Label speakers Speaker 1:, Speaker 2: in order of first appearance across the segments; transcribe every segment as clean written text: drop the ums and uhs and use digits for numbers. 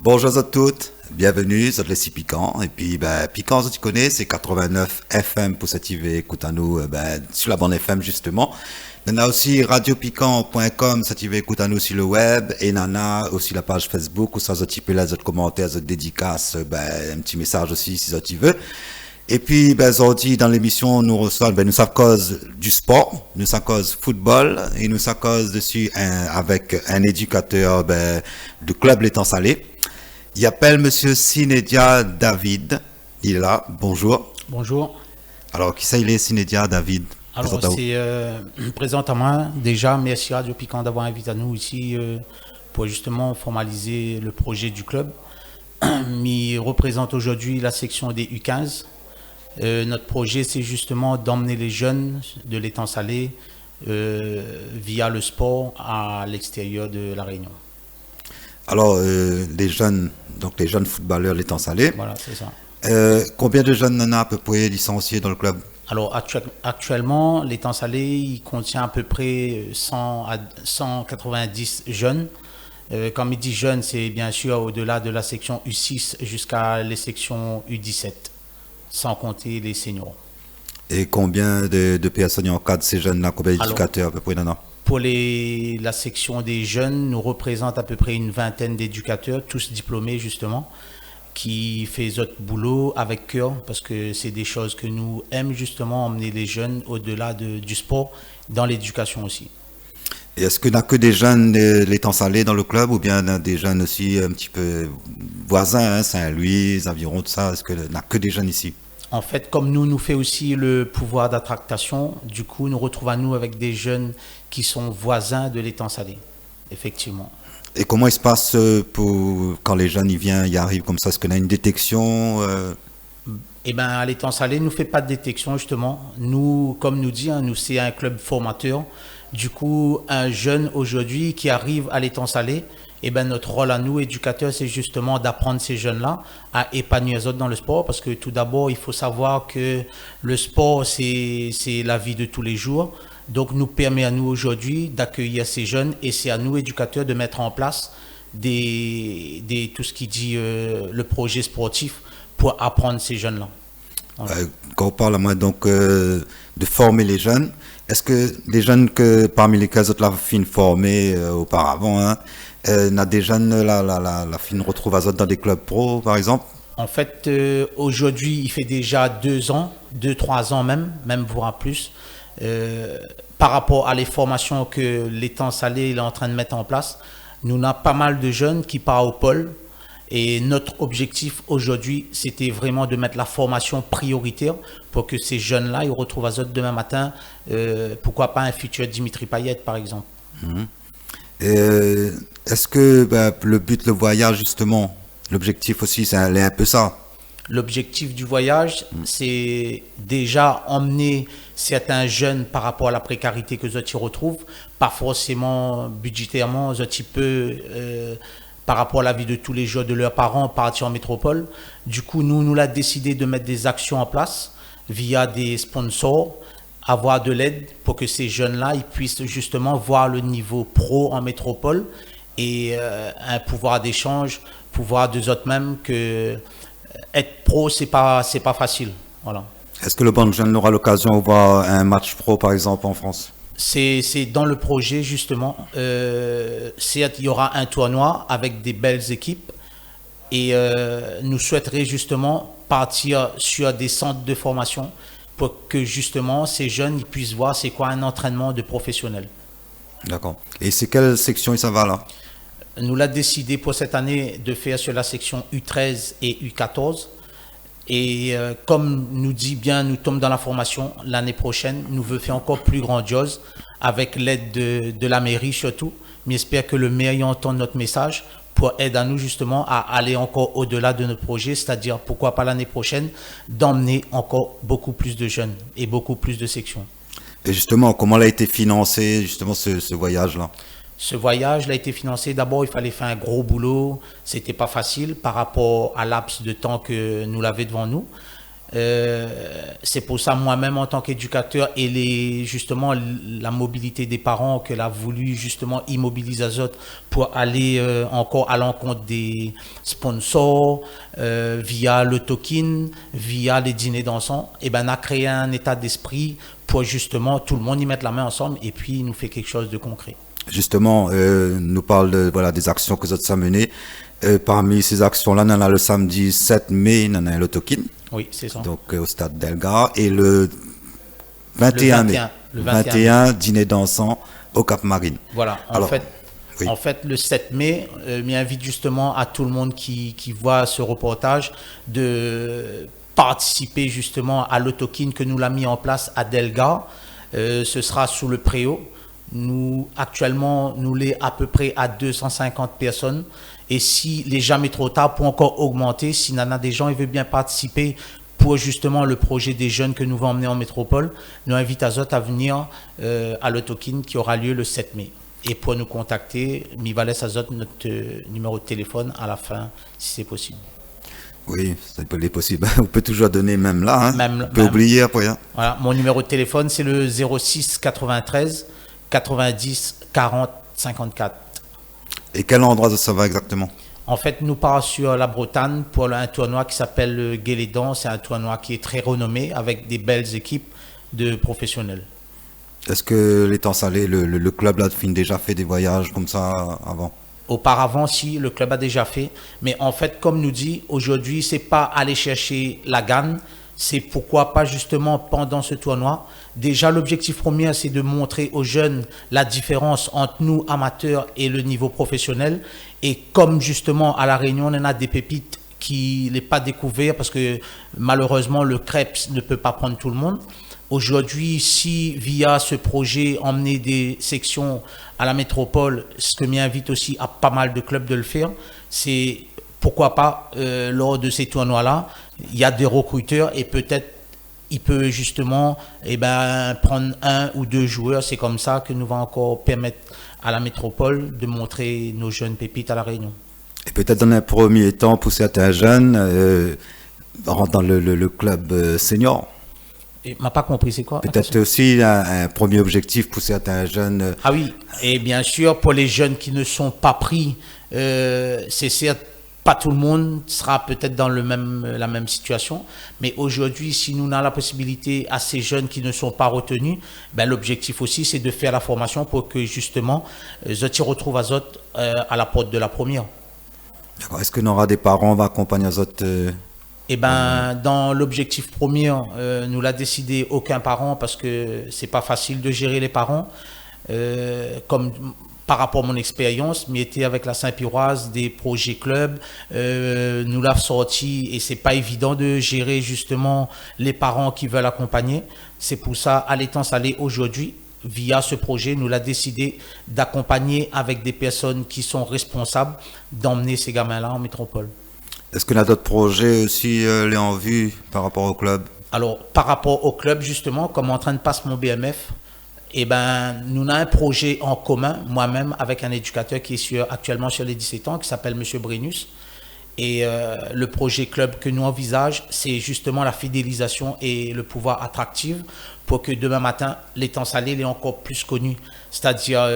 Speaker 1: Bonjour à toutes, bienvenue sur les si piquants. Et puis, piquant, tu connais, c'est 89 FM pour s'activer, écoute à nous, sur la bande FM justement. On a aussi radiopiquant.com, s'activer, écoute à nous sur le web. Et Nana, aussi la page Facebook, où ça, tu peux les autres commentaires, les autres dédicaces, un petit message aussi, si tu veux. Et puis, aujourd'hui, dans l'émission, nous reçoit, nous ça cause du sport, nous ça cause football, et nous ça cause dessus avec un éducateur du club L'Étang Salé. Il appelle Monsieur Sinédia David. Il est là. Bonjour.
Speaker 2: Bonjour.
Speaker 1: Alors, qui ça il est, Sinédia David?
Speaker 2: Alors, c'est présent à moi. Déjà, merci Radio Piquant d'avoir invité à nous ici pour justement formaliser le projet du club. Il représente aujourd'hui la section des U15. Notre projet, c'est justement d'emmener les jeunes de l'Étang Salé via le sport à l'extérieur de La Réunion.
Speaker 1: Alors, les jeunes footballeurs L'Étang Salé.
Speaker 2: Voilà, c'est ça.
Speaker 1: Combien de jeunes en a à peu près licenciés dans le club?
Speaker 2: Alors, actuellement, l'Étang Salé, il contient à peu près 100 à 190 jeunes. Quand il dit jeunes, c'est bien sûr au-delà de la section U6 jusqu'à les sections U17. Sans compter les seniors.
Speaker 1: Et combien de personnes encadrent ces jeunes-là? Combien d'éducateurs à peu près? Non.
Speaker 2: Pour la section des jeunes, nous représente à peu près une vingtaine d'éducateurs, tous diplômés justement, qui font notre boulot avec cœur, parce que c'est des choses que nous aimons justement, emmener les jeunes au-delà du sport, dans l'éducation aussi.
Speaker 1: Et est-ce qu'il n'y a que des jeunes de l'Étang Salé dans le club, ou bien il y a des jeunes aussi un petit peu voisins, hein, Saint-Louis, Aviron, tout ça? Est-ce qu'il n'y a que des jeunes ici?
Speaker 2: En fait, comme nous fait aussi le pouvoir d'attractation, du coup, nous retrouvons nous avec des jeunes qui sont voisins de l'Étang Salé, effectivement.
Speaker 1: Et comment il se passe quand les jeunes y arrivent comme ça? Est-ce qu'on a une détection
Speaker 2: Eh bien, à l'Étang Salé, nous ne fait pas de détection, justement. Nous, comme nous dit, nous, c'est un club formateur. Du coup, un jeune aujourd'hui qui arrive à l'Étang Salé, eh ben, notre rôle à nous, éducateurs, c'est justement d'apprendre ces jeunes-là à épanouir les autres dans le sport. Parce que tout d'abord, il faut savoir que le sport, c'est la vie de tous les jours. Donc, nous permet à nous aujourd'hui d'accueillir ces jeunes, et c'est à nous, éducateurs, de mettre en place tout ce qui dit le projet sportif pour apprendre ces jeunes-là. Voilà.
Speaker 1: Quand on parle donc de former les jeunes, est-ce que les jeunes que parmi lesquels autres la fin formés auparavant, hein, il y a des jeunes la fin retrouve à dans des clubs pro par exemple?
Speaker 2: En fait, aujourd'hui, il fait déjà 2 ans, 3 ans même voire plus, par rapport à les formations que l'Étang Salé est en train de mettre en place. Nous avons pas mal de jeunes qui partent au pôle. Et notre objectif aujourd'hui, c'était vraiment de mettre la formation prioritaire pour que ces jeunes-là, ils retrouvent à Zot demain matin, pourquoi pas un futur Dimitri Payet, par exemple.
Speaker 1: Est-ce que le but, le voyage, justement, l'objectif aussi, c'est un peu ça?
Speaker 2: L'objectif du voyage, c'est déjà emmener certains jeunes par rapport à la précarité que Zot y retrouvent, pas forcément budgétairement, Zot y peut... par rapport à la vie de tous les jours de leurs parents, partir en métropole. Du coup, nous l'avons décidé de mettre des actions en place via des sponsors, avoir de l'aide pour que ces jeunes-là ils puissent justement voir le niveau pro en métropole et un pouvoir d'échange, pouvoir d'eux autres même que être pro, c'est pas facile. Voilà.
Speaker 1: Est-ce que le bon jeune aura l'occasion de voir un match pro, par exemple, en France?
Speaker 2: C'est dans le projet, justement. Certes, il y aura un tournoi avec des belles équipes et nous souhaiterions justement partir sur des centres de formation pour que justement ces jeunes ils puissent voir c'est quoi un entraînement de professionnel.
Speaker 1: D'accord. Et c'est quelle section ça va là?
Speaker 2: Nous l'avons décidé pour cette année de faire sur la section U13 et U14. Et comme nous dit bien, nous tombons dans la formation l'année prochaine, nous voulons faire encore plus grandiose avec l'aide de la mairie surtout. Mais j'espère que le maire entend notre message pour aider à nous justement à aller encore au-delà de notre projet, c'est-à-dire pourquoi pas l'année prochaine d'emmener encore beaucoup plus de jeunes et beaucoup plus de sections.
Speaker 1: Et justement, comment a été financé justement ce voyage-là?
Speaker 2: Ce voyage a été financé. D'abord, il fallait faire un gros boulot. C'était pas facile par rapport à laps de temps que nous l'avons devant nous. C'est pour ça, moi-même, en tant qu'éducateur, et justement la mobilité des parents qu'elle a voulu justement immobiliser Azote pour aller encore à l'encontre des sponsors via le token, via les dîners dansants, et ben on a créé un état d'esprit pour justement tout le monde y mettre la main ensemble et puis nous fait quelque chose de concret.
Speaker 1: Justement, nous parle voilà, des actions que vous avez menées. Parmi ces actions-là, on en a le samedi 7 mai, on a le token.
Speaker 2: Oui, c'est ça.
Speaker 1: Donc au stade d'Elgar. Et le 21 mai,
Speaker 2: le 21
Speaker 1: dîner dansant au Cap Marine.
Speaker 2: Voilà, en fait, le 7 mai, m'invite justement à tout le monde qui voit ce reportage de participer justement à l'autokin que nous l'a mis en place à Delga. Ce sera sous le préau. Actuellement, nous l'est à peu près à 250 personnes. Et si les jamais trop tard pour encore augmenter, si y en a des gens qui veulent bien participer pour justement le projet des jeunes que nous allons emmener en métropole, nous invitons Azote à venir à l'autokin qui aura lieu le 7 mai. Et pour nous contacter, mi va laisser Azote notre numéro de téléphone à la fin, si c'est possible.
Speaker 1: Oui, ça peut être possible. On peut toujours donner même là. Hein. On peut oublier après. Hein.
Speaker 2: Voilà, mon numéro de téléphone, c'est le 06 93 90 40 54.
Speaker 1: Et quel endroit ça va exactement?
Speaker 2: En fait, nous partons sur la Bretagne pour un tournoi qui s'appelle le Guélédan. C'est un tournoi qui est très renommé avec des belles équipes de professionnels.
Speaker 1: Est-ce que l'étang salé, le club là, déjà fait des voyages comme ça avant?
Speaker 2: Auparavant, si, le club a déjà fait. Mais en fait, comme nous dit, aujourd'hui, c'est pas aller chercher la gagne. C'est pourquoi pas justement pendant ce tournoi. Déjà, l'objectif premier, c'est de montrer aux jeunes la différence entre nous, amateurs, et le niveau professionnel. Et comme justement à La Réunion, on en a des pépites qui n'est pas découvert parce que malheureusement, le CREPS ne peut pas prendre tout le monde. Aujourd'hui, si via ce projet, emmener des sections à la métropole, ce que m'invite aussi à pas mal de clubs de le faire, c'est pourquoi pas lors de ces tournois-là, il y a des recruteurs et peut-être il peut justement prendre un ou deux joueurs. C'est comme ça que nous va encore permettre à la métropole de montrer nos jeunes pépites à La Réunion.
Speaker 1: Et peut-être dans un premier temps, pour certains jeunes, rentrent dans le club senior.
Speaker 2: Je n'ai pas compris, c'est quoi?
Speaker 1: Peut-être aussi un premier objectif pour certains jeunes.
Speaker 2: Ah oui, et bien sûr, pour les jeunes qui ne sont pas pris, c'est certes, pas tout le monde sera peut-être dans la même situation, mais aujourd'hui, si nous avons la possibilité à ces jeunes qui ne sont pas retenus, l'objectif aussi, c'est de faire la formation pour que justement, Zoti retrouve Azote à la porte de la première.
Speaker 1: D'accord. Est-ce que nous aura des parents va accompagner Azote
Speaker 2: dans l'objectif premier, nous l'a décidé aucun parent parce que c'est pas facile de gérer les parents. Comme par rapport à mon expérience, mais était avec la Saint-Piroise des projets clubs, nous l'a sorti et c'est pas évident de gérer justement les parents qui veulent accompagner. C'est pour ça, à l'étang salé aujourd'hui, via ce projet, nous l'a décidé d'accompagner avec des personnes qui sont responsables d'emmener ces gamins-là en métropole.
Speaker 1: Est-ce qu'il y a d'autres projets aussi les en vue par rapport au club?
Speaker 2: Alors, par rapport au club, justement, comme en train de passer mon BMF, nous avons un projet en commun, moi-même, avec un éducateur qui est actuellement sur les 17 ans, qui s'appelle M. Brennus. Et le projet club que nous envisageons, c'est justement la fidélisation et le pouvoir attractif pour que demain matin, l'étang salé est encore plus connu. C'est-à-dire,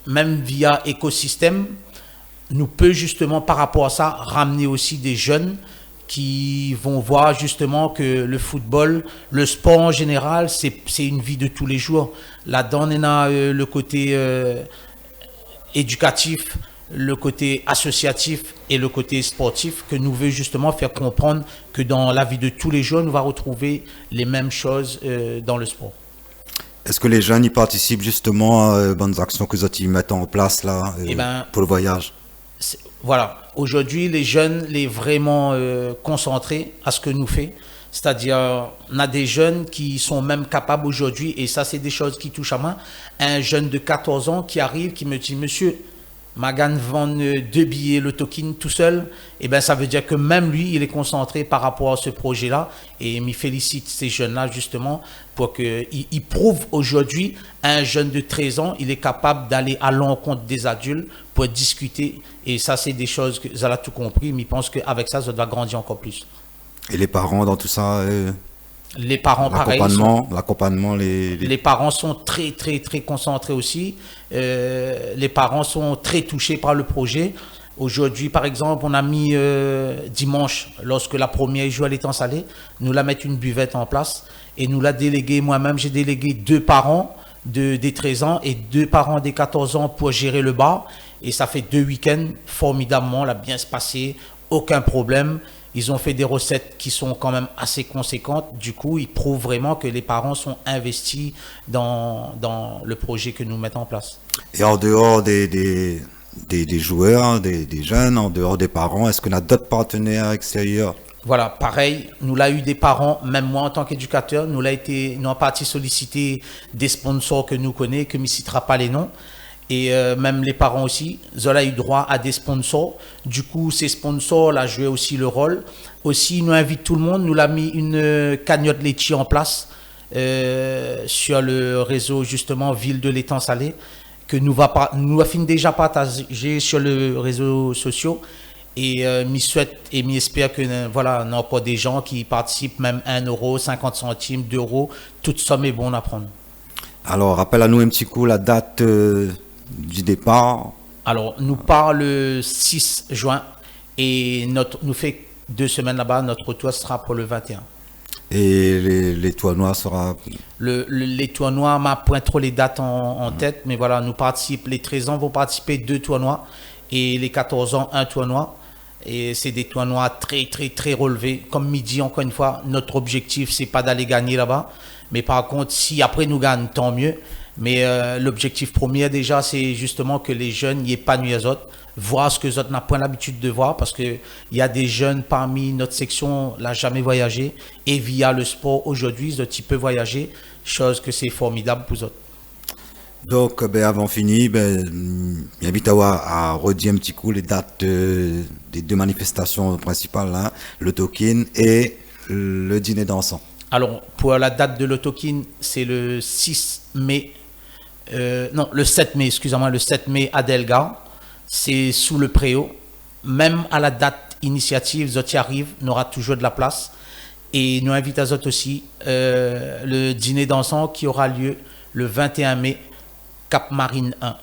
Speaker 2: même via écosystème, nous peut justement, par rapport à ça, ramener aussi des jeunes qui vont voir justement que le football, le sport en général, c'est une vie de tous les jours. Là-dedans, on a le côté éducatif, le côté associatif et le côté sportif que nous veut justement faire comprendre que dans la vie de tous les jours, nous va retrouver les mêmes choses dans le sport.
Speaker 1: Est-ce que les jeunes y participent justement aux bonnes actions que vous mettez en place là pour le voyage?
Speaker 2: Voilà, aujourd'hui, les jeunes, les vraiment concentrés à ce que nous fait. C'est-à-dire, on a des jeunes qui sont même capables aujourd'hui, et ça, c'est des choses qui touchent à moi. Un jeune de 14 ans qui arrive, qui me dit, monsieur, Magan vend 2 billets le token tout seul, et ça veut dire que même lui, il est concentré par rapport à ce projet-là, et il félicite ces jeunes-là justement pour qu'il prouve aujourd'hui à un jeune de 13 ans, il est capable d'aller à l'encontre des adultes pour discuter, et ça c'est des choses que Zala a tout compris, mais il pense qu'avec ça, ça doit grandir encore plus.
Speaker 1: Et les parents dans tout ça,
Speaker 2: Les parents, pareil,
Speaker 1: l'accompagnement,
Speaker 2: les parents sont très, très, très concentrés aussi. Les parents sont très touchés par le projet. Aujourd'hui, par exemple, on a mis dimanche, lorsque la première joue à l'étang salé, nous la mettre une buvette en place et nous l'a délégué, moi-même, j'ai délégué 2 parents des 13 ans et 2 parents des 14 ans pour gérer le bar. Et ça fait 2 week-ends formidablement, là, bien se passer, aucun problème. Ils ont fait des recettes qui sont quand même assez conséquentes. Du coup, ils prouvent vraiment que les parents sont investis dans le projet que nous mettons en place.
Speaker 1: Et en dehors des joueurs, des jeunes, en dehors des parents, est-ce qu'on a d'autres partenaires extérieurs?
Speaker 2: Voilà, pareil, nous l'avons eu des parents, même moi en tant qu'éducateur, nous avons parti solliciter des sponsors que nous connaissons, que je ne citera pas les noms. Et même les parents aussi, ils ont eu droit à des sponsors. Du coup, ces sponsors là joué aussi le rôle. Aussi, nous invite tout le monde. Nous l'avons mis une cagnotte laitier en place sur le réseau justement Ville de l'Étang Salé que nous avons déjà partagé sur les réseaux sociaux. Et je souhaite et j'espère que voilà, on a encore des gens qui participent, même 1 euro, 50 centimes, 2 euros. Toute somme est bonne à prendre.
Speaker 1: Alors, rappelle à nous un petit coup la date du départ.
Speaker 2: Alors, nous part le 6 juin et nous fait 2 semaines là-bas. Notre retour sera pour le 21.
Speaker 1: Et les tournois sera...
Speaker 2: Les tournois, je ne point trop les dates en tête, mais voilà, nous participons. Les 13 ans vont participer 2 tournois et les 14 ans, 1 tournoi. Et c'est des tournois très, très, très relevés. Comme midi, encore une fois, notre objectif, c'est pas d'aller gagner là-bas. Mais par contre, si après nous gagnons, tant mieux. Mais l'objectif premier, déjà, c'est justement que les jeunes y épanouissent les autres, voir ce que les autres n'ont pas l'habitude de voir, parce qu'il y a des jeunes parmi notre section qui n'ont jamais voyagé. Et via le sport, aujourd'hui, ils peuvent voyager, chose que c'est formidable pour eux autres.
Speaker 1: Donc, avant fini, j'invite à redire un petit coup les dates des 2 manifestations principales, hein, le tokin et le dîner dansant.
Speaker 2: Alors, pour la date de l'autokin, c'est le 6 mai, le 7 mai, excusez-moi, le 7 mai à Delga. C'est sous le préau. Même à la date initiative, Zoti arrive, on aura toujours de la place. Et nous invitons à Zot aussi le dîner dansant qui aura lieu le 21 mai, Cap Marine 1.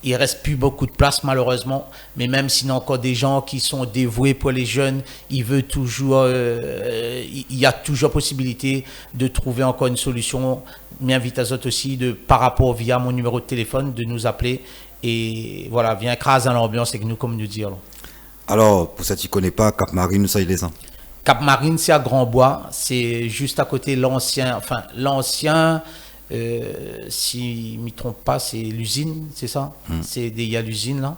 Speaker 2: Il ne reste plus beaucoup de place malheureusement, mais même s'il y a encore des gens qui sont dévoués pour les jeunes, il y a toujours possibilité de trouver encore une solution. M'invite à autres aussi par rapport via mon numéro de téléphone de nous appeler et voilà, viens craser dans l'ambiance avec nous comme nous dire.
Speaker 1: Alors, pour ça qui ne connaît pas, Cap Marine, nous sommes les ans.
Speaker 2: Cap Marine, c'est à Grand-Bois, c'est juste à côté l'ancien, si je ne me trompe pas, c'est l'usine, c'est ça? Il y a l'usine là.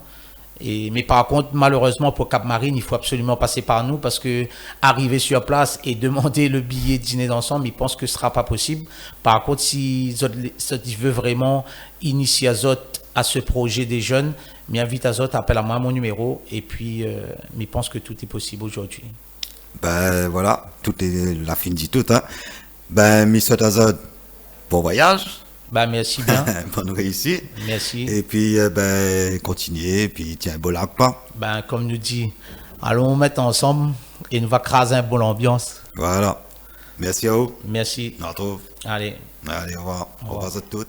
Speaker 2: Mais par contre, malheureusement, pour Cap Marine, il faut absolument passer par nous parce que arriver sur place et demander le billet de dîner d'ensemble, ils pensent que ce ne sera pas possible. Par contre, si ils veulent vraiment initier Azot à ce projet des jeunes, m'invite Azot, appelle à moi mon numéro et puis ils pensent que tout est possible aujourd'hui.
Speaker 1: Voilà, tout est la fin dit tout. Hein. Monsieur Azot, bon voyage.
Speaker 2: Merci bien.
Speaker 1: Bonne réussite.
Speaker 2: Merci.
Speaker 1: Et puis, continuez. Et puis, tiens, bon lac pas.
Speaker 2: Comme nous dit, allons mettre ensemble et nous va craser un bon ambiance.
Speaker 1: Voilà. Merci à vous.
Speaker 2: Merci.
Speaker 1: On retrouve.
Speaker 2: Allez.
Speaker 1: Allez, au revoir. Au revoir à toutes.